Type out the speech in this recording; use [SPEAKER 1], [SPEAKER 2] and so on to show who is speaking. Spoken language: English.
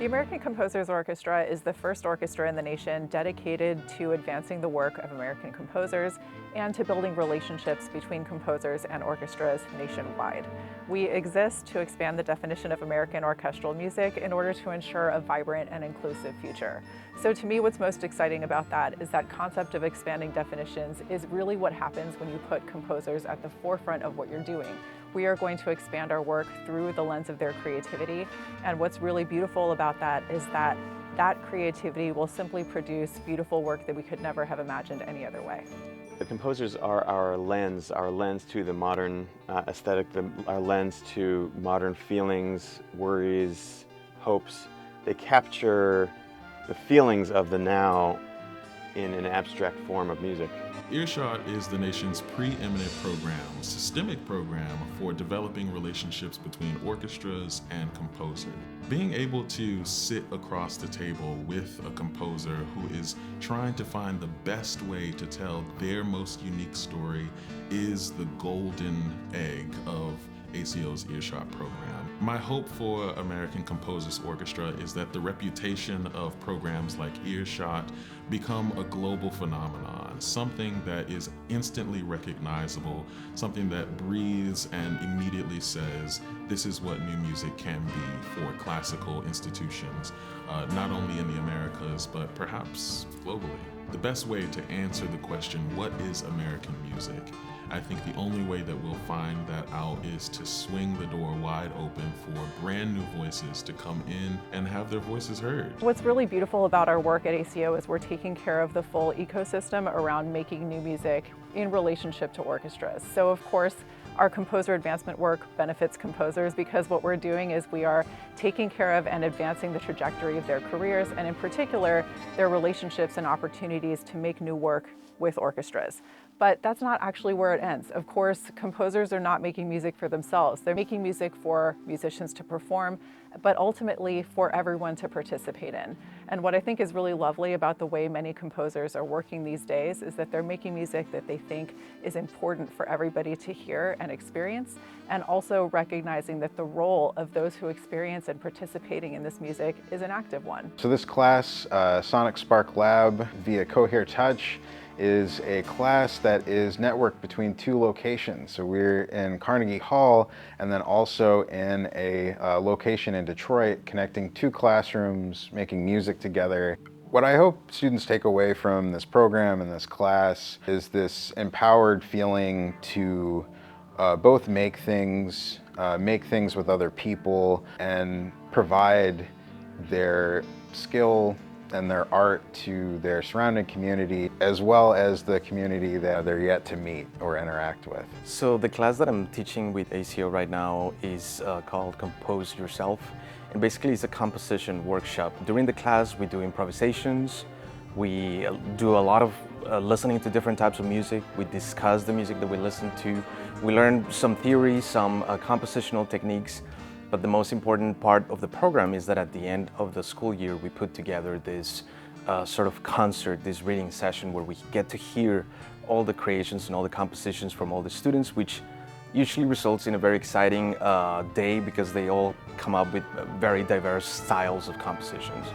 [SPEAKER 1] The American Composers Orchestra is the first orchestra in the nation dedicated to advancing the work of American composers and to building relationships between composers and orchestras nationwide. We exist to expand the definition of American orchestral music in order to ensure a vibrant and inclusive future. So to me, what's most exciting about that is that concept of expanding definitions is really what happens when you put composers at the forefront of what you're doing. We are going to expand our work through the lens of their creativity, and what's really beautiful about that is that that creativity will simply produce beautiful work that we could never have imagined any other way.
[SPEAKER 2] The composers are our lens to the modern aesthetic, our lens to modern feelings, worries, hopes. They capture the feelings of the now in an abstract form of music.
[SPEAKER 3] Earshot is the nation's preeminent program, systemic program for developing relationships between orchestras and composers. Being able to sit across the table with a composer who is trying to find the best way to tell their most unique story is the golden egg of ACO's Earshot program. My hope for American Composers Orchestra is that the reputation of programs like Earshot become a global phenomenon, something that is instantly recognizable, something that breathes and immediately says, this is what new music can be for classical institutions, not only in the Americas, but perhaps globally. The best way to answer the question, what is American music? I think the only way that we'll find that out is to swing the door wide open for brand new voices to come in and have their voices heard.
[SPEAKER 1] What's really beautiful about our work at ACO is we're taking care of the full ecosystem around making new music in relationship to orchestras. So of course, our composer advancement work benefits composers because what we're doing is we are taking care of and advancing the trajectory of their careers, and in particular, their relationships and opportunities to make new work with orchestras. But that's not actually where it ends. Of course, composers are not making music for themselves. They're making music for musicians to perform, but ultimately for everyone to participate in. And what I think is really lovely about the way many composers are working these days is that they're making music that they think is important for everybody to hear and experience, and also recognizing that the role of those who experience and participating in this music is an active one.
[SPEAKER 4] So this class, Sonic Spark Lab via Cohere Touch, is a class that is networked between two locations. So we're in Carnegie Hall and then also in a location in Detroit, connecting two classrooms, making music together. What I hope students take away from this program and this class is this empowered feeling to both make things with other people and provide their skill and their art to their surrounding community, as well as the community that they're yet to meet or interact with.
[SPEAKER 5] So the class that I'm teaching with ACO right now is called Compose Yourself. And basically it's a composition workshop. During the class we do improvisations, we do a lot of listening to different types of music, we discuss the music that we listen to, we learn some theory, some compositional techniques. But the most important part of the program is that at the end of the school year, we put together this sort of concert, this reading session where we get to hear all the creations and all the compositions from all the students, which usually results in a very exciting day because they all come up with very diverse styles of compositions.